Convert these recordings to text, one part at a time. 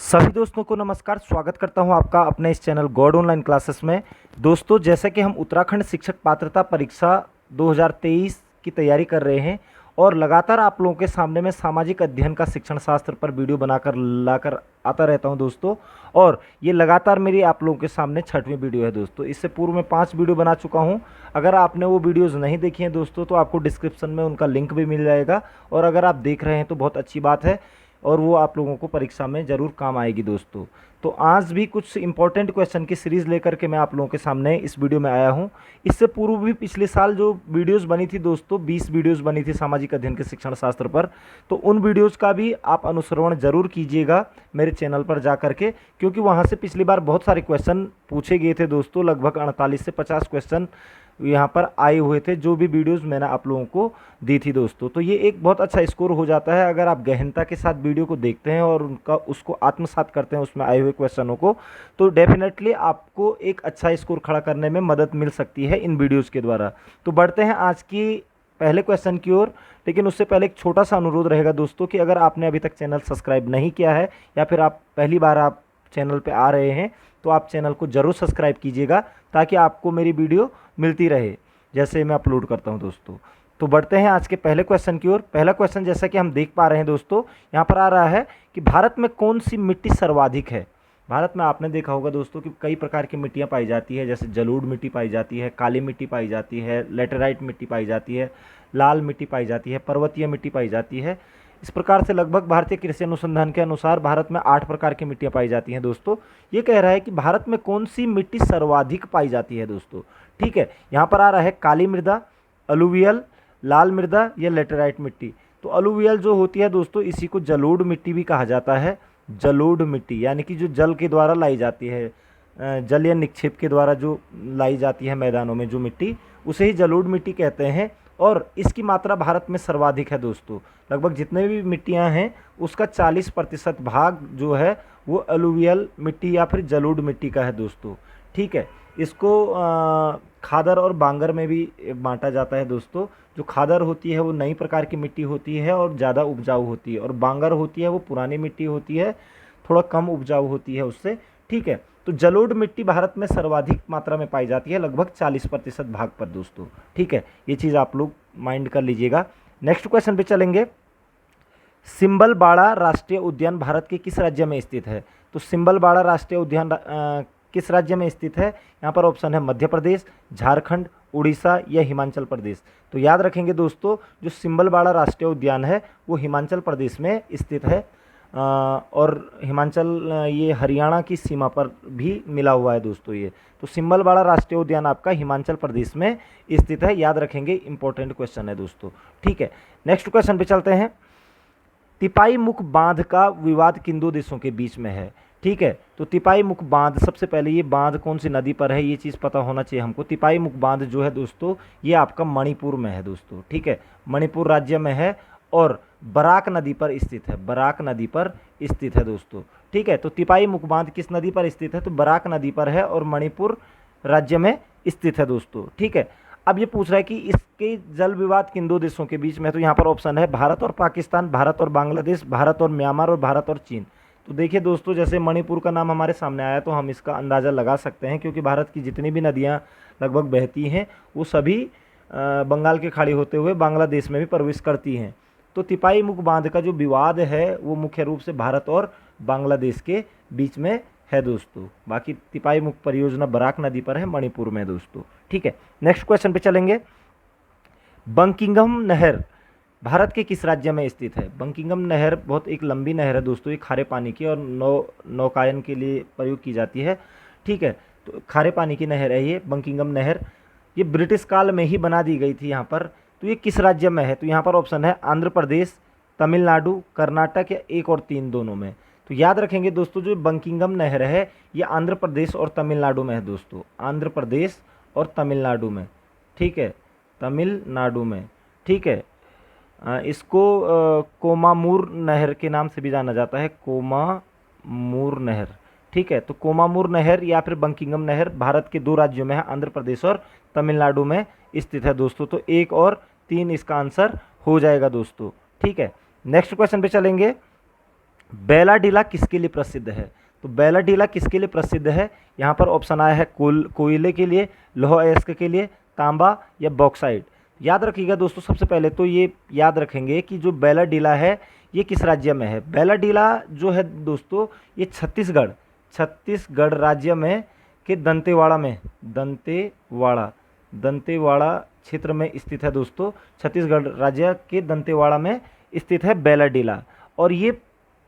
सभी दोस्तों को नमस्कार। स्वागत करता हूं आपका अपने इस चैनल गॉड ऑनलाइन क्लासेस में। दोस्तों, जैसा कि हम उत्तराखंड शिक्षक पात्रता परीक्षा 2023 की तैयारी कर रहे हैं और लगातार आप लोगों के सामने मैं सामाजिक अध्ययन का शिक्षण शास्त्र पर वीडियो बनाकर लाकर आता रहता हूं दोस्तों। और ये लगातार मेरी आप लोगों के सामने 6वीं वीडियो है दोस्तों। इससे पूर्व मैं 5 वीडियो बना चुका हूं। अगर आपने वो वीडियोज़ नहीं देखी हैं दोस्तों तो आपको डिस्क्रिप्शन में उनका लिंक भी मिल जाएगा, और अगर आप देख रहे हैं तो बहुत अच्छी बात है और वो आप लोगों को परीक्षा में ज़रूर काम आएगी दोस्तों। तो आज भी कुछ इंपॉर्टेंट क्वेश्चन की सीरीज़ लेकर के मैं आप लोगों के सामने इस वीडियो में आया हूं। इससे पूर्व भी पिछले साल जो वीडियोस बनी थी दोस्तों, 20 वीडियोस बनी थी सामाजिक अध्ययन के शिक्षण शास्त्र पर, तो उन वीडियोस का भी आप अनुसरण ज़रूर कीजिएगा मेरे चैनल पर जा करके, क्योंकि वहाँ से पिछली बार बहुत सारे क्वेश्चन पूछे गए थे दोस्तों। लगभग 48 से 50 क्वेश्चन यहाँ पर आए हुए थे जो भी वीडियोस मैंने आप लोगों को दी थी दोस्तों। तो ये एक बहुत अच्छा स्कोर हो जाता है अगर आप गहनता के साथ वीडियो को देखते हैं और उसको आत्मसात करते हैं उसमें आए हुए क्वेश्चनों को, तो डेफिनेटली आपको एक अच्छा स्कोर खड़ा करने में मदद मिल सकती है इन वीडियोज़ के द्वारा। तो बढ़ते हैं आज की पहले क्वेश्चन की ओर। लेकिन उससे पहले एक छोटा सा अनुरोध रहेगा दोस्तों कि अगर आपने अभी तक चैनल सब्सक्राइब नहीं किया है या फिर आप पहली बार आप चैनल पे आ रहे हैं तो आप चैनल को ज़रूर सब्सक्राइब कीजिएगा ताकि आपको मेरी वीडियो मिलती रहे जैसे मैं अपलोड करता हूं दोस्तों। तो बढ़ते हैं आज के पहले क्वेश्चन की ओर। पहला क्वेश्चन जैसा कि हम देख पा रहे हैं दोस्तों, यहाँ पर आ रहा है कि भारत में कौन सी मिट्टी सर्वाधिक है। भारत में आपने देखा होगा दोस्तों कि कई प्रकार की मिट्टियाँ पाई जाती है, जैसे जलोढ़ मिट्टी पाई जाती है, काली मिट्टी पाई जाती है, लेटेराइट मिट्टी पाई जाती है, लाल मिट्टी पाई जाती है, पर्वतीय मिट्टी पाई जाती है। इस प्रकार से लगभग भारतीय कृषि अनुसंधान के अनुसार भारत में 8 प्रकार की मिट्टियाँ पाई जाती हैं दोस्तों। ये कह रहा है कि भारत में कौन सी मिट्टी सर्वाधिक पाई जाती है दोस्तों। ठीक है, यहाँ पर आ रहा है काली मृदा, अलुवियल, लाल मृदा या लेटेराइट मिट्टी। तो अलुवियल जो होती है दोस्तों, इसी को जलोढ़ मिट्टी भी कहा जाता है। जलोढ़ मिट्टी यानी कि जो जल के द्वारा लाई जाती है, जल या निक्षेप के द्वारा जो लाई जाती है मैदानों में जो मिट्टी, उसे ही जलोढ़ मिट्टी कहते हैं। और इसकी मात्रा भारत में सर्वाधिक है दोस्तों। लगभग जितने भी मिट्टियां हैं उसका 40% भाग जो है वो अलुवियल मिट्टी या फिर जलोढ़ मिट्टी का है दोस्तों। ठीक है, इसको खादर और बांगर में भी बांटा जाता है दोस्तों। जो खादर होती है वो नई प्रकार की मिट्टी होती है और ज़्यादा उपजाऊ होती है, और बांगर होती है वो पुरानी मिट्टी होती है, थोड़ा कम उपजाऊ होती है उससे। ठीक है, तो जलोढ़ मिट्टी भारत में सर्वाधिक मात्रा में पाई जाती है, लगभग 40% भाग पर दोस्तों। ठीक है, ये चीज़ आप लोग माइंड कर लीजिएगा। नेक्स्ट क्वेश्चन पे चलेंगे। सिंबलबाड़ा राष्ट्रीय उद्यान भारत के किस राज्य में स्थित है। तो सिंबलबाड़ा राष्ट्रीय उद्यान किस राज्य में स्थित है। यहाँ पर ऑप्शन है मध्य प्रदेश, झारखंड, उड़ीसा या हिमाचल प्रदेश। तो याद रखेंगे दोस्तों, जो सिंबलबाड़ा राष्ट्रीय उद्यान है वो हिमाचल प्रदेश में स्थित है, और हिमाचल ये हरियाणा की सीमा पर भी मिला हुआ है दोस्तों ये। तो सिंबलबाड़ा राष्ट्रीय उद्यान आपका हिमाचल प्रदेश में स्थित है, याद रखेंगे, इंपॉर्टेंट क्वेश्चन है दोस्तों। ठीक है, नेक्स्ट क्वेश्चन पे चलते हैं। तिपाई मुख बांध का विवाद किन दो देशों के बीच में है। ठीक है, तो तिपाई मुख बांध, सबसे पहले ये बांध कौन सी नदी पर है ये चीज़ पता होना चाहिए हमको। तिपाई मुख बांध जो है दोस्तों ये आपका मणिपुर में है दोस्तों। ठीक है, मणिपुर राज्य में है और बराक नदी पर स्थित है, बराक नदी पर स्थित है दोस्तों। ठीक है, तो तिपाई मुख बांध किस नदी पर स्थित है, तो बराक नदी पर है और मणिपुर राज्य में स्थित है दोस्तों। ठीक है, अब ये पूछ रहा है कि इसके जल विवाद किन दो देशों के बीच में है। तो यहाँ पर ऑप्शन है भारत और पाकिस्तान, भारत और बांग्लादेश, भारत और म्यांमार और भारत और चीन। तो देखिए दोस्तों, जैसे मणिपुर का नाम हमारे सामने आया तो हम इसका अंदाज़ा लगा सकते हैं, क्योंकि भारत की जितनी भी नदियाँ लगभग बहती हैं वो सभी बंगाल की खाड़ी होते हुए बांग्लादेश में भी प्रवेश करती हैं। तो तिपाई मुख बांध का जो विवाद है वो मुख्य रूप से भारत और बांग्लादेश के बीच में है दोस्तों। बाकी तिपाई मुख परियोजना बराक नदी पर है, मणिपुर में दोस्तों। ठीक है, नेक्स्ट क्वेश्चन पे चलेंगे। बंकिंघम नहर भारत के किस राज्य में स्थित है। बंकिंघम नहर बहुत एक लंबी नहर है दोस्तों, ये खारे पानी की और नौकायन के लिए प्रयोग की जाती है। ठीक है, तो खारे पानी की नहर है ये बंकिंघम नहर। ये ब्रिटिश काल में ही बना दी गई थी यहाँ पर। तो ये किस राज्य में है, तो यहाँ पर ऑप्शन है आंध्र प्रदेश, तमिलनाडु, कर्नाटक या 1 और 3 दोनों में। तो याद रखेंगे दोस्तों, जो बंकिंघम नहर है ये आंध्र प्रदेश और तमिलनाडु में है दोस्तों, आंध्र प्रदेश और तमिलनाडु में। ठीक है, तमिलनाडु में। ठीक है, इसको कोमामूर नहर के नाम से भी जाना जाता है, कोमामूर नहर। ठीक है, तो कोमामूर नहर या फिर बंकिंघम नहर भारत के 2 राज्यों में है, आंध्र प्रदेश और तमिलनाडु में स्थित है दोस्तों। तो 1 और 3 इसका आंसर हो जाएगा दोस्तों। ठीक है, नेक्स्ट क्वेश्चन पे चलेंगे। बैलाडीला किसके लिए प्रसिद्ध है? तो बैलाडीला किसके लिए प्रसिद्ध है? यहाँ पर ऑप्शन आया है कोयले के लिए, लौह अयस्क के लिए, तांबा या बॉक्साइट। याद रखिएगा दोस्तों, सबसे पहले तो ये याद रखेंगे कि जो बैलाडीला है ये किस राज्य में है। बैलाडीला जो है दोस्तों ये छत्तीसगढ़ राज्य में के दंतेवाड़ा क्षेत्र में स्थित है दोस्तों। छत्तीसगढ़ राज्य के दंतेवाड़ा में स्थित है बैलाडीला, और ये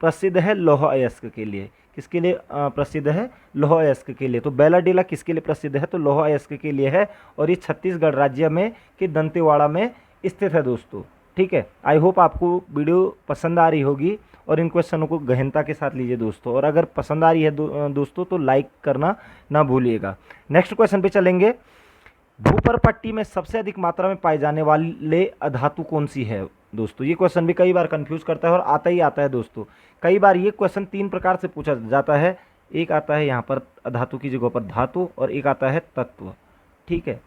प्रसिद्ध है लौह अयस्क के लिए। किसके लिए प्रसिद्ध है? लौह अयस्क के लिए। तो बैलाडीला किसके लिए प्रसिद्ध है? तो लौह अयस्क के लिए है, और ये छत्तीसगढ़ राज्य में के दंतेवाड़ा में स्थित है दोस्तों। ठीक है, आई होप आपको वीडियो पसंद आ रही होगी, और इन क्वेश्चनों को गहनता के साथ लीजिए दोस्तों, और अगर पसंद आ रही है दोस्तों तो लाइक करना ना भूलिएगा। नेक्स्ट क्वेश्चन पे चलेंगे। भूपर पट्टी में सबसे अधिक मात्रा में पाए जाने वाले अधातु कौन सी है दोस्तों? ये क्वेश्चन भी कई बार कंफ्यूज करता है और आता ही आता है दोस्तों। कई बार ये क्वेश्चन 3 प्रकार से पूछा जाता है। एक आता है यहाँ पर अधातु की जगह पर धातु, और एक आता है तत्व। ठीक है,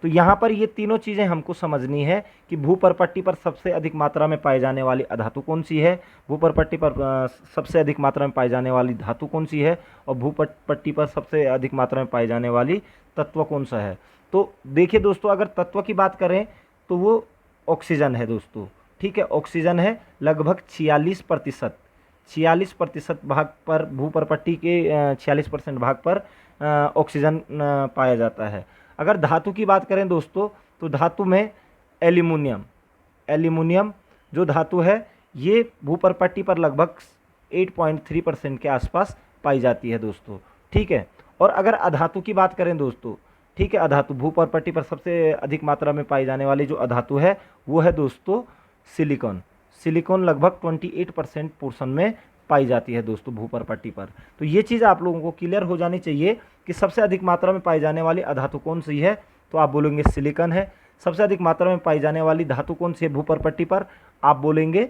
तो यहाँ पर ये तीनों चीज़ें हमको समझनी है कि भूपर पट्टी पर सबसे अधिक मात्रा में पाई जाने वाली अधातु कौन सी है, भूपर पट्टी पर सबसे अधिक मात्रा में पाई जाने वाली धातु कौन सी है, और भूपर पट्टी पर सबसे अधिक मात्रा में पाई जाने वाली तत्व कौन सा है। तो देखिए दोस्तों, अगर तत्व की बात करें तो वो ऑक्सीजन है दोस्तों। ठीक है, ऑक्सीजन है लगभग 46% भाग पर, भूपर पट्टी के 46% भाग पर ऑक्सीजन पाया जाता है। अगर धातु की बात करें दोस्तों तो धातु में एल्यूमिनियम जो धातु है ये भूपर पट्टी पर लगभग 8.3% के आसपास पाई जाती है दोस्तों। ठीक है, और अगर अधातु की बात करें दोस्तों, ठीक है, अधातु भूपर पट्टी पर सबसे अधिक मात्रा में पाई जाने वाली जो अधातु है वो है दोस्तों सिलिकॉन लगभग 28% पोर्शन में पाई जाती है दोस्तों भूपर पट्टी पर। तो ये चीज़ आप लोगों को क्लियर हो जानी चाहिए कि सबसे अधिक मात्रा में पाई जाने वाली अधातु कौन सी है, तो आप बोलेंगे सिलिकॉन है। सबसे अधिक मात्रा में पाई जाने वाली धातु कौन सी है भूपर पट्टी पर, आप बोलेंगे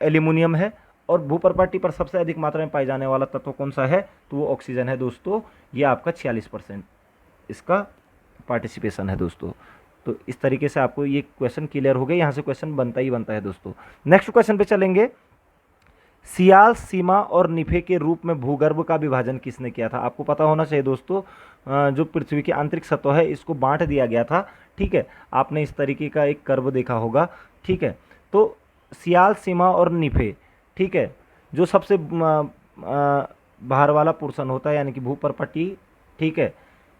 एल्यूमिनियम है। और भूपर पट्टी पर सबसे अधिक मात्रा में पाई जाने वाला तत्व कौन सा है, तो वो ऑक्सीजन है दोस्तों। ये आपका 46% इसका पार्टिसिपेशन है दोस्तों। तो इस तरीके से आपको ये क्वेश्चन क्लियर हो गए, यहाँ से क्वेश्चन बनता ही बनता है दोस्तों। नेक्स्ट क्वेश्चन पे चलेंगे। सियाल, सीमा और निफे के रूप में भूगर्भ का विभाजन किसने किया था? आपको पता होना चाहिए दोस्तों, जो पृथ्वी की आंतरिक सतह है इसको बांट दिया गया था। ठीक है, आपने इस तरीके का एक कर्व देखा होगा। ठीक है, तो सियाल, सीमा और निफे, ठीक है, जो सबसे बाहर वाला पोर्शन होता है यानी कि भूपर पट्टी, ठीक है,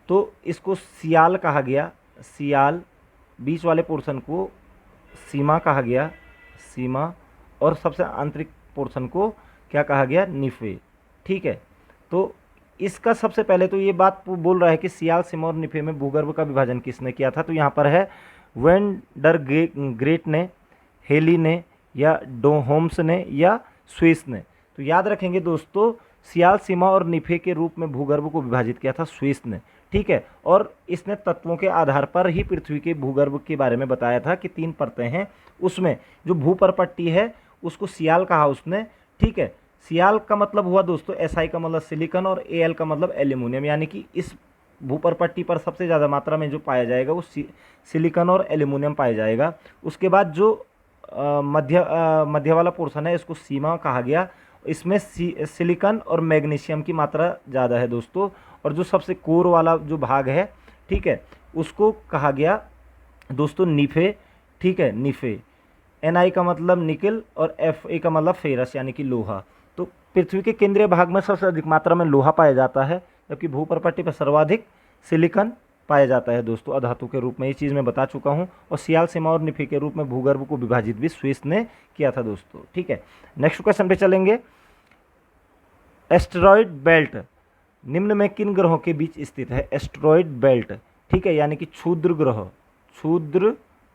तो इसको सियाल कहा गया, सियाल। बीच वाले पोर्शन को सीमा कहा गया, सीमा। और सबसे आंतरिक पोर्शन को क्या कहा गया, निफे। ठीक है, तो इसका सबसे पहले तो ये बात बोल रहा है कि सियाल, सीमा और निफे में भूगर्भ का विभाजन किसने किया था, तो यहाँ पर है वेन डर ग्रेट ने, हेली ने, या डोहोम्स ने, या स्विस ने। तो याद रखेंगे दोस्तों, सियाल, सीमा और निफे के रूप में भूगर्भ को विभाजित किया था स्विस ने। ठीक है, और इसने तत्वों के आधार पर ही पृथ्वी के भूगर्भ के बारे में बताया था कि 3 परतें हैं, उसमें जो भूपर पट्टी है उसको सियाल कहा उसने। ठीक है, सियाल का मतलब हुआ दोस्तों, SI का मतलब सिलिकॉन, और AL का मतलब एल्यूमिनियम, यानी कि इस भूपर पट्टी पर सबसे ज़्यादा मात्रा में जो पाया जाएगा वो सिलिकॉन और एल्यूमिनियम पाया जाएगा। उसके बाद जो मध्य वाला पोर्शन है इसको सीमा कहा गया, इसमें सिलिकॉन और मैग्नीशियम की मात्रा ज़्यादा है दोस्तों। और जो सबसे कोर वाला जो भाग है, ठीक है, उसको कहा गया दोस्तों निफे। ठीक है, निफे, NI का मतलब निकल और FA का मतलब फेरस यानी कि लोहा। तो पृथ्वी के केंद्रीय भाग में सबसे अधिक मात्रा में लोहा पाया जाता है, जबकि भूपर पट्टी पर सर्वाधिक सिलिकॉन पाया जाता है दोस्तों अधातु के रूप में। ये चीज़ मैं बता चुका हूँ। और सियाल, सीमा और निफे के रूप में भूगर्भ को विभाजित भी स्विस ने किया था दोस्तों। ठीक है, नेक्स्ट क्वेश्चन पे चलेंगे। एस्टेरॉयड बेल्ट निम्न में किन ग्रहों के बीच स्थित है? एस्टेरॉयड बेल्ट, ठीक है, यानी कि क्षुद्र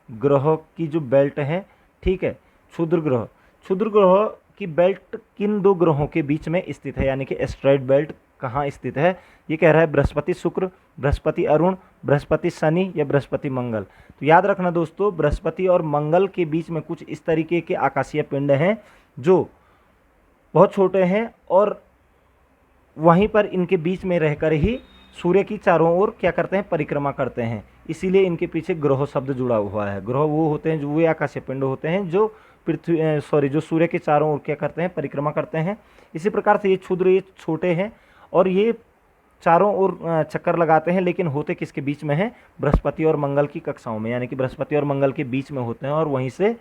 ग्रह की जो बेल्ट है, ठीक है, क्षुद्र ग्रह की बेल्ट किन 2 ग्रहों के बीच में स्थित है, यानी कि एस्टेरॉयड बेल्ट कहाँ स्थित है? ये कह रहा है बृहस्पति शुक्र, बृहस्पति अरुण, बृहस्पति शनि या बृहस्पति मंगल। तो याद रखना दोस्तों, बृहस्पति और मंगल के बीच में कुछ इस तरीके के आकाशीय पिंड हैं जो बहुत छोटे हैं, और वहीं पर इनके बीच में रहकर ही सूर्य की चारों ओर क्या करते हैं, परिक्रमा करते हैं। इसीलिए इनके पीछे ग्रह शब्द जुड़ा हुआ है। ग्रह वो होते हैं जो वे आकाशीय पिंड होते हैं जो पृथ्वी जो सूर्य के चारों ओर क्या करते हैं, परिक्रमा करते हैं। इसी प्रकार से ये क्षुद्र, ये छोटे हैं और ये चारों ओर चक्कर लगाते हैं, लेकिन होते किसके बीच में हैं, बृहस्पति और मंगल की कक्षाओं में, यानी कि बृहस्पति और मंगल के बीच में होते हैं और वहीं से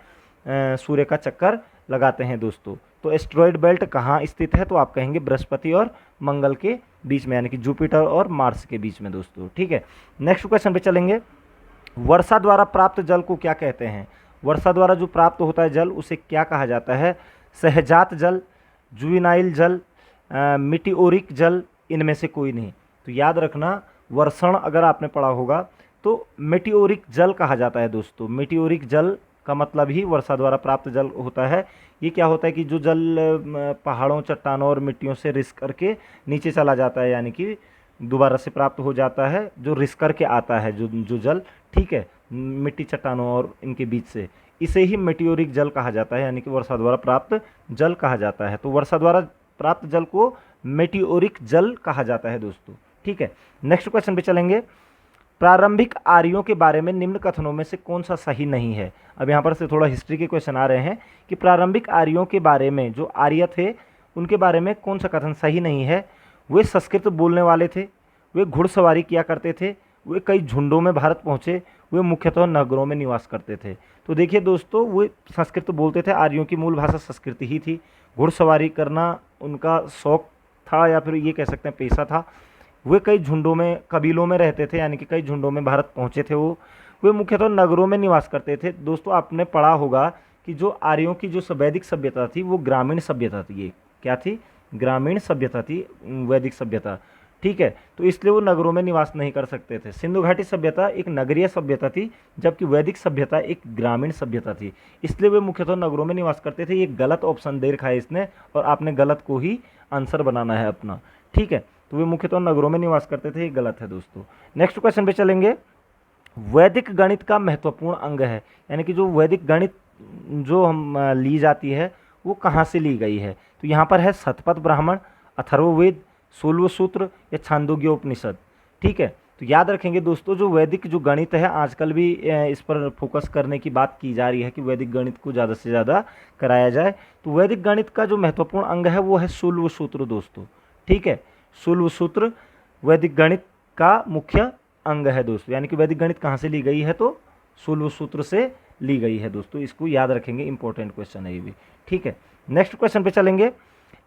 सूर्य का चक्कर लगाते हैं दोस्तों। तो एस्ट्रॉयड बेल्ट कहाँ स्थित है, तो आप कहेंगे बृहस्पति और मंगल के बीच में, यानी कि जुपिटर और मार्स के बीच में दोस्तों। ठीक है, नेक्स्ट क्वेश्चन पे चलेंगे। वर्षा द्वारा प्राप्त जल को क्या कहते हैं? वर्षा द्वारा जो प्राप्त होता है जल उसे क्या कहा जाता है? सहजात जल, जुवेनाइल जल, मिटिओरिक जल, इनमें से कोई नहीं। तो याद रखना, वर्षण अगर आपने पढ़ा होगा तो मेटिओरिक जल कहा जाता है दोस्तों। मेटिओरिक जल का मतलब ही वर्षा द्वारा प्राप्त जल होता है। ये क्या होता है कि जो जल पहाड़ों, चट्टानों और मिट्टियों से रिस करके नीचे चला जाता है, यानी कि दोबारा से प्राप्त हो जाता है, जो रिस करके आता है जो जल, ठीक है, मिट्टी, चट्टानों और इनके बीच से, इसे ही मेटिओरिक जल कहा जाता है, यानी कि वर्षा द्वारा प्राप्त जल कहा जाता है। तो वर्षा द्वारा प्राप्त जल को मेटिओरिक जल कहा जाता है दोस्तों। ठीक है, नेक्स्ट क्वेश्चन पे चलेंगे। प्रारंभिक आर्यों के बारे में निम्न कथनों में से कौन सा सही नहीं है? अब यहाँ पर से थोड़ा हिस्ट्री के क्वेश्चन आ रहे हैं कि प्रारंभिक आर्यों के बारे में, जो आर्य थे उनके बारे में कौन सा कथन सही नहीं है? वे संस्कृत बोलने वाले थे, वे घुड़सवारी किया करते थे, वे कई झुंडों में भारत पहुँचे, वे मुख्यतः नगरों में निवास करते थे। तो देखिए दोस्तों, वे संस्कृत बोलते थे, आर्यों की मूल भाषा संस्कृत ही थी, घुड़सवारी करना उनका शौक था या फिर ये कह सकते हैं पेशा था। वे कई झुंडों में, कबीलों में रहते थे, यानी कि कई झुंडों में भारत पहुँचे थे। वे मुख्यतः नगरों में निवास करते थे। दोस्तों आपने पढ़ा होगा कि जो आर्यों की जो वैदिक सभ्यता थी वो ग्रामीण सभ्यता थी। ये क्या थी? ग्रामीण सभ्यता थी, वैदिक सभ्यता। ठीक है, तो इसलिए वो नगरों में निवास नहीं कर सकते थे। सिंधु घाटी सभ्यता एक नगरीय सभ्यता थी, जबकि वैदिक सभ्यता एक ग्रामीण सभ्यता थी, इसलिए वे मुख्यतः नगरों में निवास करते थे। ये गलत ऑप्शन दे रखा है इसने, और आपने गलत को ही आंसर बनाना है अपना। ठीक है, तो वे मुख्यतः नगरों में निवास करते थे, ये गलत है दोस्तों। नेक्स्ट क्वेश्चन पे चलेंगे। वैदिक गणित का महत्वपूर्ण अंग है, यानी कि जो वैदिक गणित जो हम ली जाती है वो कहाँ से ली गई है? तो यहाँ पर है शतपथ ब्राह्मण, अथर्ववेद, शूल्व सूत्र या छांदोग्य उपनिषद। ठीक है, तो याद रखेंगे दोस्तों, जो वैदिक जो गणित है, आजकल भी इस पर फोकस करने की बात की जा रही है कि वैदिक गणित को ज़्यादा से ज़्यादा कराया जाए। तो वैदिक गणित का जो महत्वपूर्ण अंग है वो है शूल्व सूत्र दोस्तों। ठीक है, शूल्व सूत्र वैदिक गणित का मुख्य अंग है दोस्तों, यानी कि वैदिक गणित कहाँ से ली गई है? तो शूल्व सूत्र से ली गई है दोस्तों। इसको याद रखेंगे, इंपॉर्टेंट क्वेश्चन है ये भी। ठीक है, नेक्स्ट क्वेश्चन पे चलेंगे।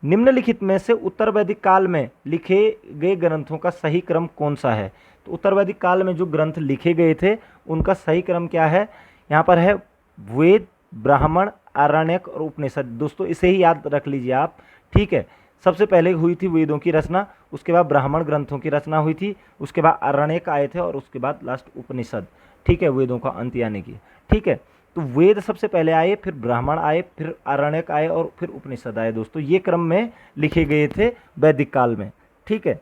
निम्नलिखित में से उत्तर वैदिक काल में लिखे गए ग्रंथों का सही क्रम कौन सा है? तो उत्तर वैदिक काल में जो ग्रंथ लिखे गए थे उनका सही क्रम क्या है? यहाँ पर है वेद, ब्राह्मण, आरण्यक और उपनिषद। दोस्तों इसे ही याद रख लीजिए आप। ठीक है, सबसे पहले हुई थी वेदों की रचना, उसके बाद ब्राह्मण ग्रंथों की रचना हुई थी, उसके बाद आरण्यक आए थे और उसके बाद लास्ट उपनिषद। ठीक है, वेदों का अंत यानी कि। ठीक है, तो वेद सबसे पहले आए, फिर ब्राह्मण आए, फिर आरण्यक आए और फिर उपनिषद आए दोस्तों। ये क्रम में लिखे गए थे वैदिक काल में। ठीक है,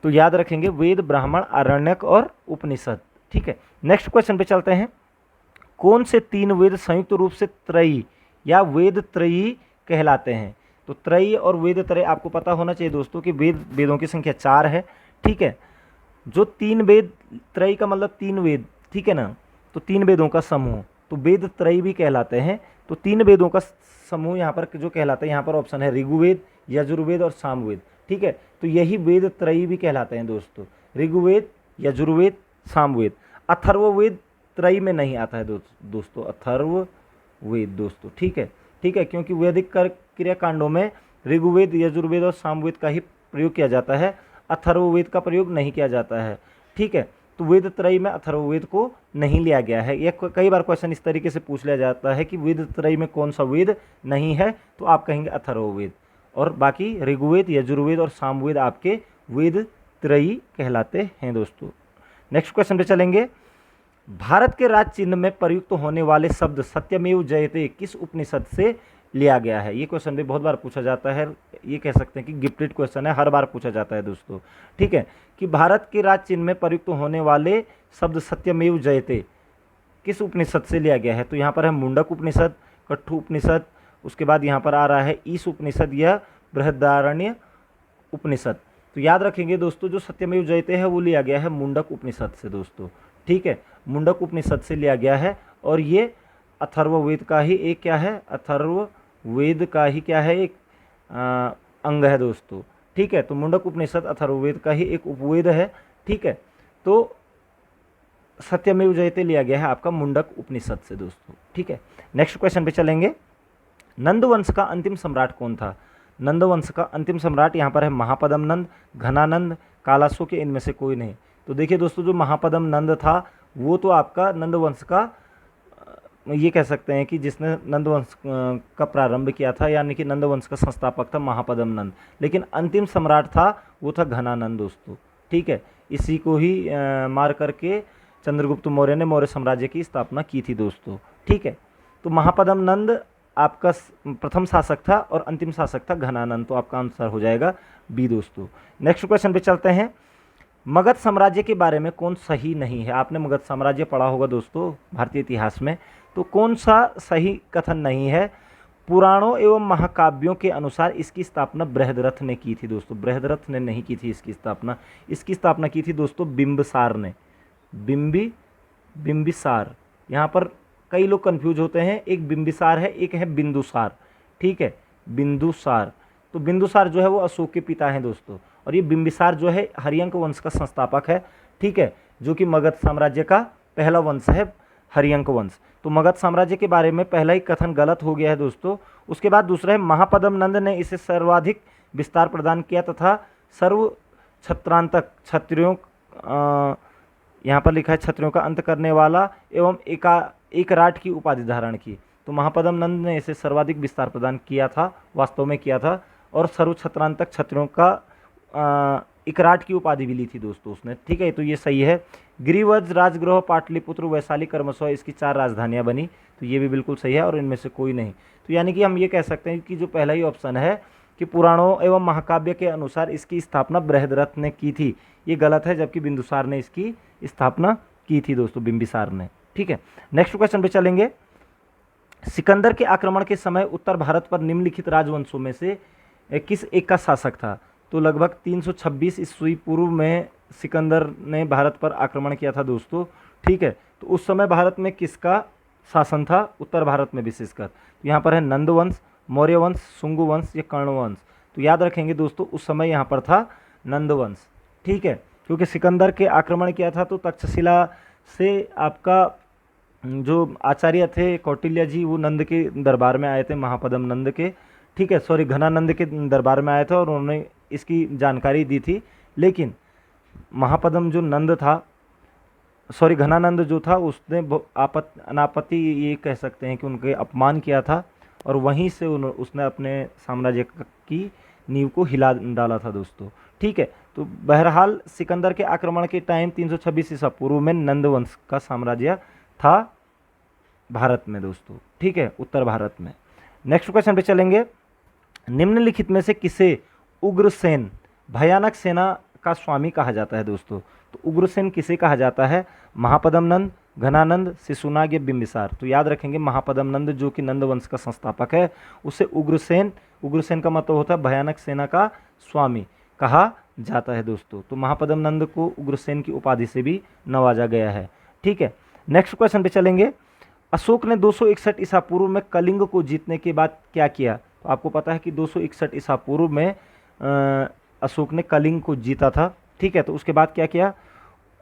तो याद रखेंगे वेद, ब्राह्मण, आरण्यक और उपनिषद। ठीक है, नेक्स्ट क्वेश्चन पे चलते हैं। कौन से तीन वेद संयुक्त रूप से त्रयी या वेद त्रयी कहलाते हैं? तो त्रयी और वेद त्रय आपको पता होना चाहिए दोस्तों कि वेदों की संख्या 4 है। ठीक है, जो तीन वेद, त्रयी का मतलब तीन वेद, ठीक है ना, तो तीन वेदों का समूह, तो वेद त्रयी भी कहलाते हैं। तो तीन वेदों का समूह यहाँ पर जो कहलाता है, यहाँ पर ऑप्शन है ऋग्वेद, यजुर्वेद और सामवेद। ठीक है, तो यही वेद त्रयी भी कहलाते हैं दोस्तों, ऋग्वेद, यजुर्वेद, सामवेद। अथर्ववेद त्रयी में नहीं आता है दोस्तों, अथर्ववेद दोस्तों। ठीक है, ठीक है, क्योंकि वैदिक क्रियाकांडों में ऋग्वेद, यजुर्वेद और सामवेद का ही प्रयोग किया जाता है, अथर्ववेद का प्रयोग नहीं किया जाता है। ठीक है, तो वेद त्रयी में अथर्ववेद को नहीं लिया गया है। यह कई बार क्वेश्चन इस तरीके से पूछ लिया जाता है कि वेद त्रयी में कौन सा वेद नहीं है, तो आप कहेंगे अथर्ववेद, और बाकी ऋग्वेद, यजुर्वेद और सामवेद आपके वेद त्रयी कहलाते हैं दोस्तों। नेक्स्ट क्वेश्चन पे चलेंगे। भारत के राज चिन्ह में प्रयुक्त होने वाले शब्द सत्यमेव जयते किस उपनिषद से लिया गया है? ये क्वेश्चन भी बहुत बार पूछा जाता है, ये कह सकते हैं कि गिफ्टेड क्वेश्चन है, हर बार पूछा जाता है दोस्तों। ठीक है, कि भारत के राज चिन्ह में प्रयुक्त होने वाले शब्द सत्यमेव जयते किस उपनिषद से लिया गया है? तो यहाँ पर है मुंडक उपनिषद, कट्ठु उपनिषद, उसके बाद यहाँ पर आ रहा है ईश उपनिषद या बृहदारण्य उपनिषद। तो याद रखेंगे दोस्तों, जो सत्यमेव जयते है वो लिया गया है मुंडक उपनिषद से दोस्तों। ठीक है, मुंडक उपनिषद से लिया गया है और ये अथर्ववेद का ही एक क्या है, अथर्ववेद का ही क्या है, एक अंग है दोस्तों। ठीक है, तो मुंडक उपनिषद अथर्ववेद का ही एक उपवेद है। ठीक है, तो सत्यमेव जयते लिया गया है आपका मुंडक उपनिषद से दोस्तों। ठीक है, नेक्स्ट क्वेश्चन पे चलेंगे। नंदवंश का अंतिम सम्राट कौन था? नंदवंश का अंतिम सम्राट यहाँ पर है महापदम नंद, घनानंद, कालाशोक, इनमें से कोई नहीं। तो देखिए दोस्तों, जो महापदम नंद था वो तो आपका नंदवंश का ये कह सकते हैं कि जिसने नंदवंश का प्रारंभ किया था, यानी कि नंदवंश का संस्थापक था महापदम नंद। लेकिन अंतिम सम्राट था वो था घनानंद दोस्तों। ठीक है, इसी को ही मार करके चंद्रगुप्त मौर्य ने मौर्य साम्राज्य की स्थापना की थी दोस्तों। ठीक है, तो महापदम नंद आपका प्रथम शासक था और अंतिम शासक था घनानंद, तो आपका आंसर हो जाएगा बी दोस्तों। नेक्स्ट क्वेश्चन पे चलते हैं। मगध साम्राज्य के बारे में कौन सही नहीं है? आपने मगध साम्राज्य पढ़ा होगा दोस्तों भारतीय इतिहास में, तो कौन सा सही कथन नहीं है? पुराणों एवं महाकाव्यों के अनुसार इसकी स्थापना बृहद्रथ ने की थी दोस्तों। बृहद्रथ ने नहीं की थी इसकी स्थापना, इसकी स्थापना की थी दोस्तों बिंबिसार ने। बिंबिसार, यहाँ पर कई लोग कंफ्यूज होते हैं, एक बिंबिसार है, एक है बिंदुसार। ठीक है, बिंदुसार, तो बिंदुसार जो है वो अशोक के पिता हैं दोस्तों, और ये बिंबिसार जो है हरियंक वंश का संस्थापक है। ठीक है, जो कि मगध साम्राज्य का पहला वंश है, हरियंक वंश। तो मगध साम्राज्य के बारे में पहला ही कथन गलत हो गया है दोस्तों। उसके बाद दूसरा है महापदम नंद ने इसे सर्वाधिक विस्तार प्रदान किया तथा सर्व छत्रांतक, क्षत्रियों, यहाँ पर लिखा है क्षत्रियों का अंत करने वाला एवं एक राट की उपाधि धारण की। तो महापदम नंद ने इसे सर्वाधिक विस्तार प्रदान किया था, वास्तव में किया था, और सर्व छत्रांतक क्षत्रियों का इकराट की उपाधि भी ली थी दोस्तों उसने। ठीक है, तो ये सही है। गिरिवज, राजगृह, पाटलिपुत्र, वैशाली, क्रमशः इसकी 4 राजधानियां बनी, तो ये भी बिल्कुल सही है और इनमें से कोई नहीं। तो यानी कि हम ये कह सकते हैं कि जो पहला ही ऑप्शन है कि पुराणों एवं महाकाव्य के अनुसार इसकी स्थापना बृहद्रथ ने की थी, ये गलत है, जबकि बिंदुसार ने इसकी स्थापना की थी दोस्तों, बिंबिसार ने। ठीक है, नेक्स्ट क्वेश्चन पे चलेंगे। सिकंदर के आक्रमण के समय उत्तर भारत पर निम्नलिखित राजवंशों में से किस एक का शासक था? तो लगभग 326 ईस्वी पूर्व में सिकंदर ने भारत पर आक्रमण किया था दोस्तों। ठीक है, तो उस समय भारत में किसका शासन था? उत्तर भारत में विशेषकर। तो यहाँ पर है नंदवंश, मौर्य वंश, शुंग वंश या कर्ण वंश। तो याद रखेंगे दोस्तों, उस समय यहाँ पर था नंदवंश। ठीक है, क्योंकि सिकंदर के आक्रमण किया था तो तक्षशिला से आपका जो आचार्य थे कौटिल्य जी, वो नंद के दरबार में आए थे, महापदम नंद के, ठीक है, सॉरी घनानंद के दरबार में आए थे और उन्होंने इसकी जानकारी दी थी। लेकिन महापदम जो नंद था, सॉरी घनानंद जो था, उसने अनापत्ति ये कह सकते हैं कि उनके अपमान किया था और वहीं से उसने अपने साम्राज्य की नींव को हिला डाला था दोस्तों। ठीक है, तो बहरहाल सिकंदर के आक्रमण के टाइम 326 ईसा पूर्व में नंदवंश का साम्राज्य था भारत में दोस्तों। ठीक है, उत्तर भारत में। नेक्स्ट क्वेश्चन पे चलेंगे। निम्नलिखित में से किसे उग्रसेन, भयानक सेना का स्वामी कहा जाता है दोस्तों? तो उग्रसेन किसे कहा जाता है? महापदम नंद, घनानंद, शिशुनाग या बिंबिसार? तो याद रखेंगे महापदम नंद जो कि नंदवंश का संस्थापक है, उसे उग्रसेन, उग्रसेन का मतलब होता है भयानक सेना का स्वामी कहा जाता है दोस्तों। तो महापदम नंद को उग्रसेन की उपाधि से भी नवाजा गया है। ठीक है, नेक्स्ट क्वेश्चन पे चलेंगे। अशोक ने 261 ईसा पूर्व में कलिंग को जीतने के बाद क्या किया? तो आपको पता है कि 261 ईसा पूर्व में अशोक ने कलिंग को जीता था। ठीक है, तो उसके बाद क्या किया?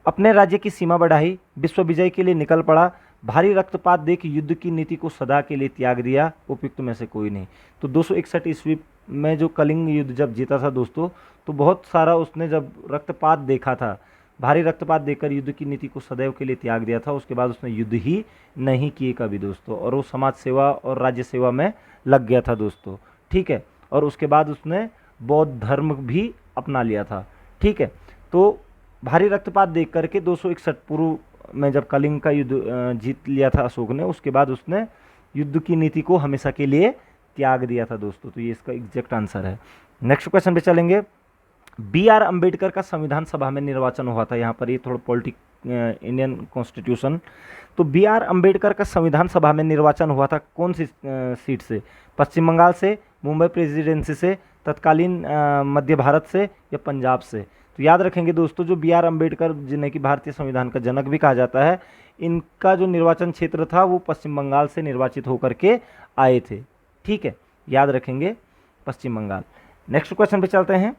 अपने राज्य की सीमा बढ़ाई, विश्व विजय के लिए निकल पड़ा, भारी रक्तपात देख युद्ध की नीति को सदा के लिए त्याग दिया। उपयुक्त में से कोई नहीं। तो 261 ईस्वी में जो कलिंग युद्ध जब जीता था दोस्तों, तो बहुत सारा उसने जब रक्तपात देखा था, भारी रक्तपात देखकर युद्ध की नीति को सदैव के लिए त्याग दिया था। उसके बाद उसने युद्ध ही नहीं किए कभी दोस्तों, और वो समाज सेवा और राज्य सेवा में लग गया था दोस्तों। ठीक है, और उसके बाद उसने बौद्ध धर्म भी अपना लिया था। ठीक है, तो भारी रक्तपात देख करके 261 पूर्व में जब कलिंग का युद्ध जीत लिया था अशोक ने, उसके बाद उसने युद्ध की नीति को हमेशा के लिए त्याग दिया था दोस्तों। तो ये इसका एग्जैक्ट आंसर है। नेक्स्ट क्वेश्चन पे चलेंगे। B.R. अम्बेडकर का संविधान सभा में निर्वाचन हुआ था। यहाँ पर ये थोड़ा इंडियन कॉन्स्टिट्यूशन। तो B.R. अम्बेडकर का संविधान सभा में निर्वाचन हुआ था कौन सी सीट से? पश्चिम बंगाल से, मुंबई प्रेसिडेंसी से, तत्कालीन मध्य भारत से या पंजाब से? तो तो याद रखेंगे दोस्तों, जो बी आर अम्बेडकर जिन्हें कि भारतीय संविधान का जनक भी कहा जाता है, इनका जो निर्वाचन क्षेत्र था वो पश्चिम बंगाल से निर्वाचित होकर के आए थे। ठीक है, याद रखेंगे पश्चिम बंगाल। नेक्स्ट क्वेश्चन पे चलते हैं।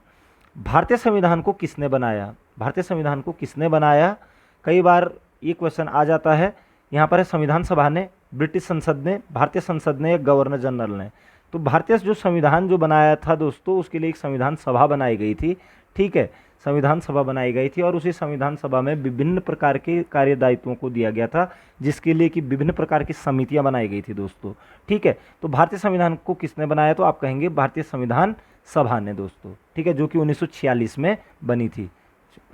भारतीय संविधान को किसने बनाया? भारतीय संविधान को किसने बनाया? कई बार ये क्वेश्चन आ जाता है। यहाँ पर है संविधान सभा ने, ब्रिटिश संसद ने, भारतीय संसद ने या गवर्नर जनरल ने। तो भारतीय जो संविधान जो बनाया था दोस्तों, उसके लिए एक संविधान सभा बनाई गई थी। ठीक है, संविधान सभा बनाई गई थी और उसी संविधान सभा में विभिन्न प्रकार के कार्यदायित्वों को दिया गया था, जिसके लिए कि विभिन्न प्रकार की समितियां बनाई गई थी दोस्तों। ठीक है, तो भारतीय संविधान को किसने बनाया? तो आप कहेंगे भारतीय संविधान सभा ने दोस्तों। ठीक है, जो कि 1946 में बनी थी।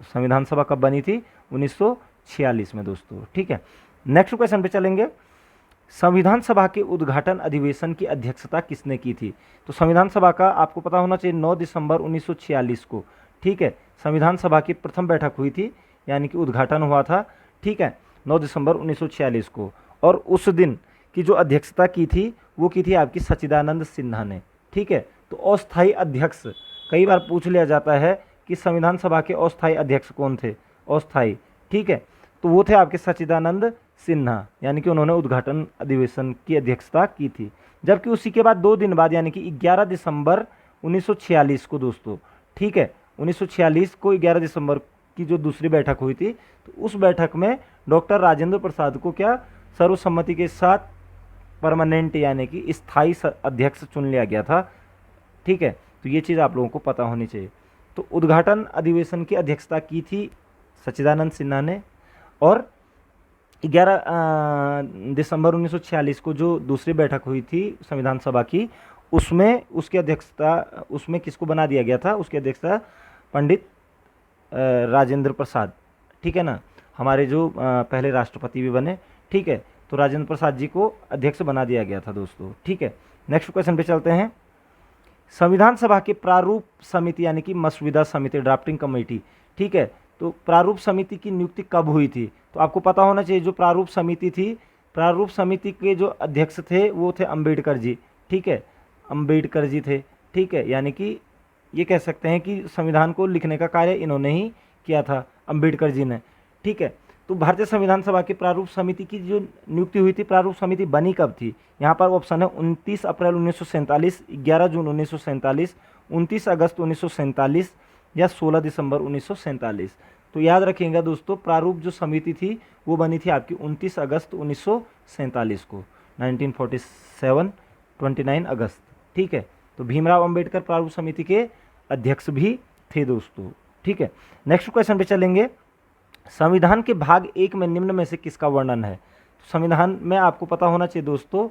संविधान सभा कब बनी थी? 1946 में दोस्तों। ठीक है, नेक्स्ट क्वेश्चन पे चलेंगे। संविधान सभा के उद्घाटन अधिवेशन की अध्यक्षता किसने की थी? तो संविधान सभा का आपको पता होना चाहिए 9 दिसंबर 1946 को, ठीक है, संविधान सभा की प्रथम बैठक हुई थी, यानी कि उद्घाटन हुआ था। ठीक है, 9 दिसंबर 1946 को। और उस दिन की जो अध्यक्षता की थी वो की थी आपकी सच्चिदानंद सिन्हा ने। ठीक है, तो अस्थायी अध्यक्ष कई बार पूछ लिया जाता है कि संविधान सभा के अस्थायी अध्यक्ष कौन थे? अस्थायी, ठीक है, तो वो थे आपके सच्चिदानंद सिन्हा, यानी कि उन्होंने उद्घाटन अधिवेशन की अध्यक्षता की थी। जबकि उसी के बाद 2 दिन बाद यानी कि 11 दिसंबर 1946 को दोस्तों, ठीक है, 1946 को 11 दिसंबर की जो दूसरी बैठक हुई थी, तो उस बैठक में डॉक्टर राजेंद्र प्रसाद को क्या सर्वसम्मति के साथ परमानेंट यानी कि स्थायी अध्यक्ष चुन लिया गया था। ठीक है, तो ये चीज़ आप लोगों को पता होनी चाहिए। तो उद्घाटन अधिवेशन की अध्यक्षता की थी सच्चिदानंद सिन्हा ने, और 11 दिसंबर 1946 को जो दूसरी बैठक हुई थी संविधान सभा की, उसमें उसकी अध्यक्षता, उसमें किसको बना दिया गया था? उसकी अध्यक्षता पंडित राजेंद्र प्रसाद, ठीक है ना, हमारे जो पहले राष्ट्रपति भी बने। ठीक है, तो राजेंद्र प्रसाद जी को अध्यक्ष बना दिया गया था दोस्तों। ठीक है, नेक्स्ट क्वेश्चन पे चलते हैं। संविधान सभा के प्रारूप समिति यानी कि मसविदा समिति, ड्राफ्टिंग कमेटी, ठीक है, तो प्रारूप समिति की नियुक्ति कब हुई थी? तो आपको पता होना चाहिए जो प्रारूप समिति थी, प्रारूप समिति के जो अध्यक्ष थे वो थे अंबेडकर जी। ठीक है, अंबेडकर जी थे। ठीक है, यानी कि ये कह सकते हैं कि संविधान को लिखने का कार्य इन्होंने ही किया था, अंबेडकर जी ने। ठीक है, तो भारतीय संविधान सभा की प्रारूप समिति की जो नियुक्ति हुई थी, प्रारूप समिति बनी कब थी? यहाँ पर ऑप्शन है 29 अप्रैल 1947, 11 जून 1947, 29 अगस्त 1947 या 16 दिसंबर 1947। तो याद रखिएगा दोस्तों, प्रारूप जो समिति थी वो बनी थी आपकी 29 अगस्त 1947 को, 1947, 29 अगस्त। ठीक है, तो भीमराव अंबेडकर प्रारूप समिति के अध्यक्ष भी थे दोस्तों। ठीक है, नेक्स्ट क्वेश्चन पे चलेंगे। संविधान के भाग 1 में निम्न में से किसका वर्णन है? तो संविधान में आपको पता होना चाहिए दोस्तों,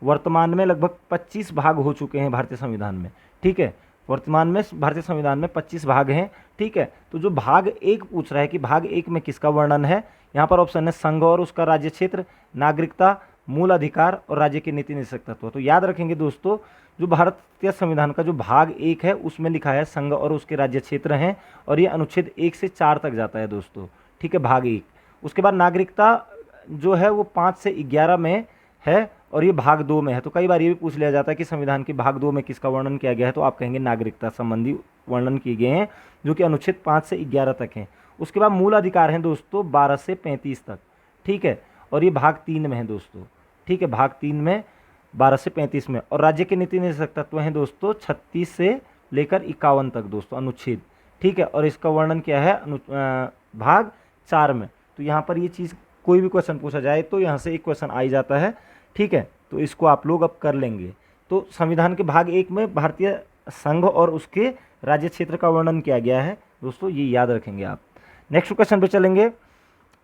वर्तमान में लगभग 25 भाग हो चुके हैं भारतीय संविधान में। ठीक है, वर्तमान में भारतीय संविधान में 25 भाग हैं। ठीक है, तो जो भाग 1 पूछ रहा है कि भाग 1 में किसका वर्णन है, यहाँ पर ऑप्शन है संघ और उसका राज्य क्षेत्र, नागरिकता, मूल अधिकार और राज्य की नीति निषेध तत्व। तो याद रखेंगे दोस्तों, जो भारतीय संविधान का जो भाग 1 है उसमें लिखा है संघ और उसके राज्य क्षेत्र हैं, और ये अनुच्छेद 1 से 4 तक जाता है दोस्तों। ठीक है, भाग 1। उसके बाद नागरिकता जो है वो 5 से 11 में है और ये भाग 2 में है। तो कई बार ये भी पूछ लिया जाता है कि संविधान के भाग 2 में किसका वर्णन किया गया है, तो आप कहेंगे नागरिकता संबंधी वर्णन किए गए हैं, जो कि अनुच्छेद 5 से 11 तक हैं। उसके बाद मूल अधिकार हैं दोस्तों 12 से 35 तक। ठीक है, और ये भाग 3 में है दोस्तों। ठीक है, भाग 3 में 12 से 35 में। और राज्य के नीति निषेध तत्व हैं दोस्तों 36 से लेकर 51 तक दोस्तों, अनुच्छेद। ठीक है, और इसका वर्णन क्या है भाग 4 में। तो यहाँ पर ये चीज़ कोई भी क्वेश्चन पूछा जाए तो यहाँ से एक क्वेश्चन आ ही जाता है। ठीक है, तो इसको आप लोग अब कर लेंगे। तो संविधान के भाग 1 में भारतीय संघ और उसके राज्य क्षेत्र का वर्णन किया गया है दोस्तों, ये याद रखेंगे आप। नेक्स्ट क्वेश्चन पे चलेंगे।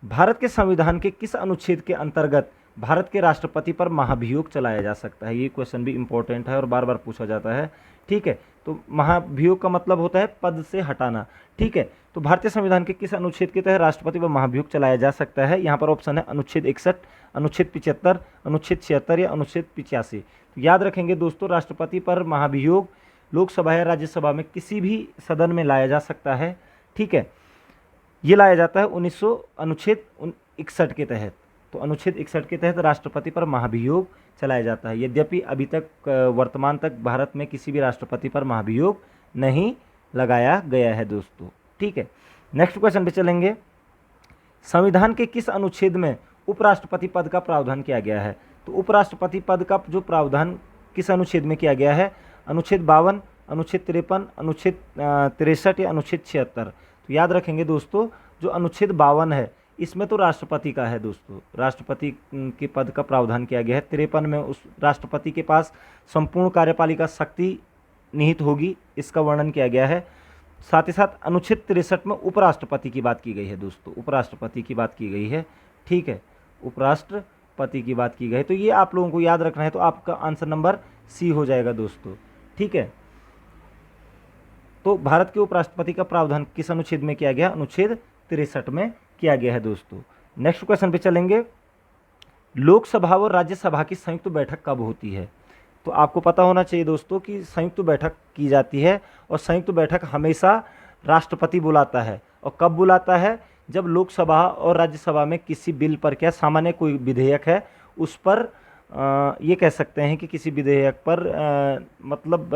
भारत के संविधान के किस अनुच्छेद के अंतर्गत भारत के राष्ट्रपति पर महाभियोग चलाया जा सकता है? ये क्वेश्चन भी इंपॉर्टेंट है और बार बार पूछा जाता है। ठीक है, तो महाभियोग का मतलब होता है पद से हटाना। ठीक है, तो भारतीय संविधान के किस अनुच्छेद के तहत राष्ट्रपति पर महाभियोग चलाया जा सकता है? यहाँ पर ऑप्शन है अनुच्छेद 61, अनुच्छेद 75, अनुच्छेद 76 या अनुच्छेद 85। तो याद रखेंगे दोस्तों, राष्ट्रपति पर महाभियोग लोकसभा या राज्यसभा में किसी भी सदन में लाया जा सकता है। ठीक है, ये लाया जाता है अनुच्छेद 61 के तहत। तो अनुच्छेद 61 के तहत राष्ट्रपति पर महाभियोग चलाया जाता है। यद्यपि अभी तक वर्तमान तक भारत में किसी भी राष्ट्रपति पर महाभियोग नहीं लगाया गया है दोस्तों। ठीक है, नेक्स्ट क्वेश्चन पे चलेंगे। संविधान के किस अनुच्छेद में उपराष्ट्रपति पद का प्रावधान किया गया है? तो उपराष्ट्रपति पद का जो प्रावधान किस अनुच्छेद में किया गया है? अनुच्छेद 52, अनुच्छेद 53, अनुच्छेद 63 या अनुच्छेद 76? तो याद रखेंगे दोस्तों, जो अनुच्छेद 52 है इसमें तो राष्ट्रपति का है दोस्तों, राष्ट्रपति के पद का प्रावधान किया गया है। 53 में उस राष्ट्रपति के पास संपूर्ण कार्यपालिका शक्ति निहित होगी, इसका वर्णन किया गया है। साथ ही साथ अनुच्छेद 63 में उपराष्ट्रपति की बात की गई है दोस्तों, उपराष्ट्रपति की बात की गई है, ठीक है, उपराष्ट्रपति की बात की गई है। तो ये आप लोगों को याद रखना है, तो आपका आंसर नंबर सी हो जाएगा दोस्तों, ठीक है। तो भारत के उपराष्ट्रपति का प्रावधान किस अनुच्छेद में किया गया? अनुच्छेद 63 में किया गया है दोस्तों। नेक्स्ट क्वेश्चन पे चलेंगे। लोकसभा और राज्यसभा की संयुक्त बैठक कब होती है? तो आपको पता होना चाहिए दोस्तों कि संयुक्त बैठक की जाती है, और संयुक्त बैठक हमेशा राष्ट्रपति बुलाता है। और कब बुलाता है? जब लोकसभा और राज्यसभा में किसी बिल पर, क्या सामान्य कोई विधेयक है उस पर ये कह सकते हैं कि किसी विधेयक पर मतलब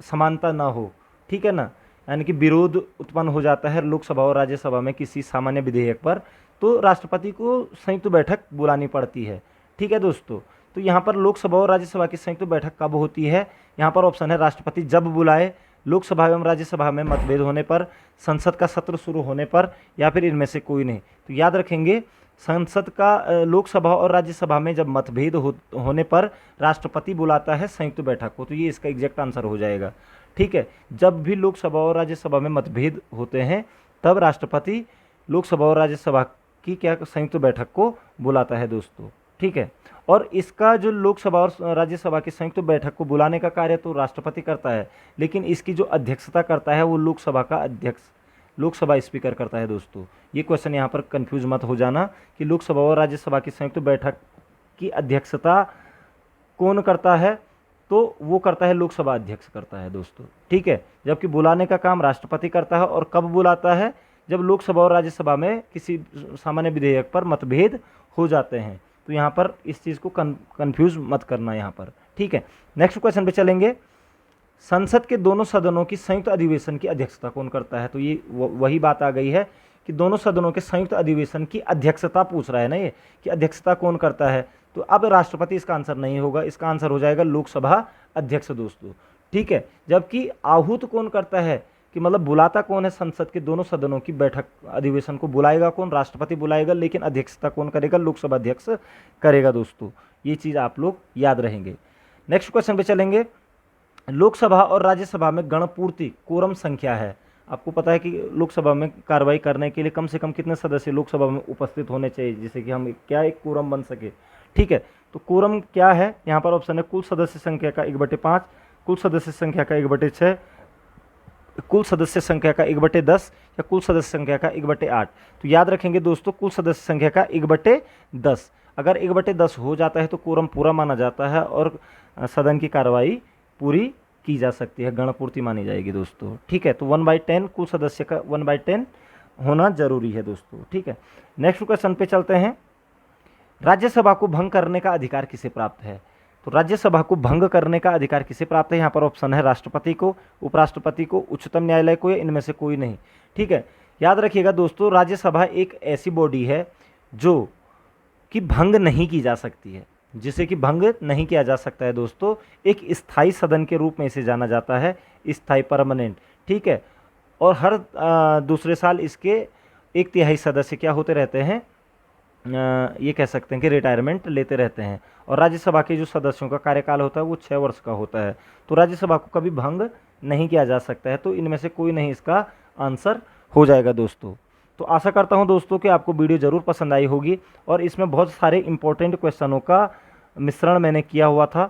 समानता ना हो, ठीक है ना, यानी कि विरोध उत्पन्न हो जाता है लोकसभा और राज्यसभा में किसी सामान्य विधेयक पर, तो राष्ट्रपति को संयुक्त बैठक बुलानी पड़ती है, ठीक है दोस्तों। तो यहाँ पर लोकसभा और राज्यसभा की संयुक्त बैठक कब होती है? यहाँ पर ऑप्शन है राष्ट्रपति जब बुलाए, लोकसभा एवं राज्यसभा में मतभेद होने पर, संसद का सत्र शुरू होने पर, या फिर इनमें से कोई नहीं। तो याद रखेंगे, संसद का लोकसभा और राज्यसभा में जब मतभेद होने पर राष्ट्रपति बुलाता है संयुक्त बैठक को, तो ये इसका एग्जैक्ट आंसर हो जाएगा, ठीक है। जब भी लोकसभा और राज्यसभा में मतभेद होते हैं तब राष्ट्रपति लोकसभा और राज्यसभा की क्या संयुक्त बैठक को बुलाता है दोस्तों, ठीक है। और इसका जो लोकसभा और राज्यसभा की संयुक्त बैठक को बुलाने का कार्य तो राष्ट्रपति करता है, लेकिन इसकी जो अध्यक्षता करता है वो लोकसभा का अध्यक्ष, लोकसभा स्पीकर करता है दोस्तों। ये क्वेश्चन यहाँ पर कंफ्यूज मत हो जाना कि लोकसभा और राज्यसभा की संयुक्त बैठक की अध्यक्षता कौन करता है, तो वो करता है लोकसभा अध्यक्ष करता है दोस्तों, ठीक है। जबकि बुलाने का काम राष्ट्रपति करता है। और कब बुलाता है? जब लोकसभा और राज्यसभा में किसी सामान्य विधेयक पर मतभेद हो जाते हैं। तो यहाँ पर इस चीज़ को कंफ्यूज मत करना यहाँ पर, ठीक है। नेक्स्ट क्वेश्चन पे चलेंगे। संसद के दोनों सदनों की संयुक्त अधिवेशन की अध्यक्षता कौन करता है? तो ये वही बात आ गई है कि दोनों सदनों के संयुक्त अधिवेशन की अध्यक्षता पूछ रहा है ना ये, कि अध्यक्षता कौन करता है। तो अब राष्ट्रपति इसका आंसर नहीं होगा, इसका आंसर हो जाएगा लोकसभा अध्यक्ष दोस्तों, ठीक है। जबकि आहूत कौन करता है, कि मतलब बुलाता कौन है संसद के दोनों सदनों की बैठक, अधिवेशन को बुलाएगा कौन? राष्ट्रपति बुलाएगा, लेकिन अध्यक्षता कौन करेगा? लोकसभा अध्यक्ष करेगा दोस्तों। ये चीज़ आप लोग याद रहेंगे। नेक्स्ट क्वेश्चन पे चलेंगे। लोकसभा और राज्यसभा में गणपूर्ति कोरम संख्या है। आपको पता है कि लोकसभा में कार्रवाई करने के लिए कम से कम कितने सदस्य लोकसभा में उपस्थित होने चाहिए, जिससे कि हम क्या एक कोरम बन सके, ठीक है। तो कोरम क्या है? यहाँ पर ऑप्शन है कुल सदस्य संख्या का 1/5, कुल सदस्य संख्या का 1/6, कुल सदस्य संख्या का 1/10 या कुल सदस्य संख्या का 1/8। तो याद रखेंगे दोस्तों, कुल सदस्य संख्या का 1/10। अगर 1/10 हो जाता है तो कोरम पूरा माना जाता है और सदन की कार्रवाई पूरी की जा सकती है, गणपूर्ति मानी जाएगी दोस्तों, ठीक है। तो 1/10 कुल सदस्य का 1/10 होना जरूरी है दोस्तों, ठीक है। नेक्स्ट क्वेश्चन पे चलते हैं। राज्यसभा को भंग करने का अधिकार किसे प्राप्त है? तो राज्यसभा को भंग करने का अधिकार किसे प्राप्त है? यहाँ पर ऑप्शन है राष्ट्रपति को, उपराष्ट्रपति को, उच्चतम न्यायालय को, या इनमें से कोई नहीं, ठीक है। याद रखिएगा दोस्तों, राज्यसभा एक ऐसी बॉडी है जो कि भंग नहीं की जा सकती है, जिसे कि भंग नहीं किया जा सकता है दोस्तों। एक स्थायी सदन के रूप में इसे जाना जाता है, स्थायी परमानेंट, ठीक है। और हर दूसरे साल इसके 1/3 सदस्य क्या होते रहते हैं, ये कह सकते हैं कि रिटायरमेंट लेते रहते हैं। और राज्यसभा के जो सदस्यों का कार्यकाल होता है वो 6 वर्ष का होता है। तो राज्यसभा को कभी भंग नहीं किया जा सकता है। तो इनमें से कोई नहीं इसका आंसर हो जाएगा दोस्तों। तो आशा करता हूं दोस्तों कि आपको वीडियो ज़रूर पसंद आई होगी, और इसमें बहुत सारे इंपॉर्टेंट क्वेश्चनों का मिश्रण मैंने किया हुआ था।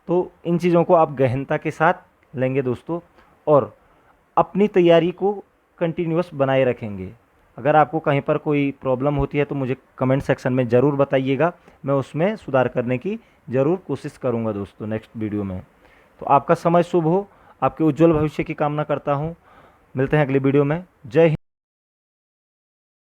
तो इन चीज़ों को आप गहनता के साथ लेंगे दोस्तों, और अपनी तैयारी को कंटिन्यूअस बनाए रखेंगे। अगर आपको कहीं पर कोई प्रॉब्लम होती है तो मुझे कमेंट सेक्शन में ज़रूर बताइएगा, मैं उसमें सुधार करने की ज़रूर कोशिश करूँगा दोस्तों नेक्स्ट वीडियो में। तो आपका समय शुभ हो, आपके उज्जवल भविष्य की कामना करता हूँ। मिलते हैं अगली वीडियो में। जय हिंद।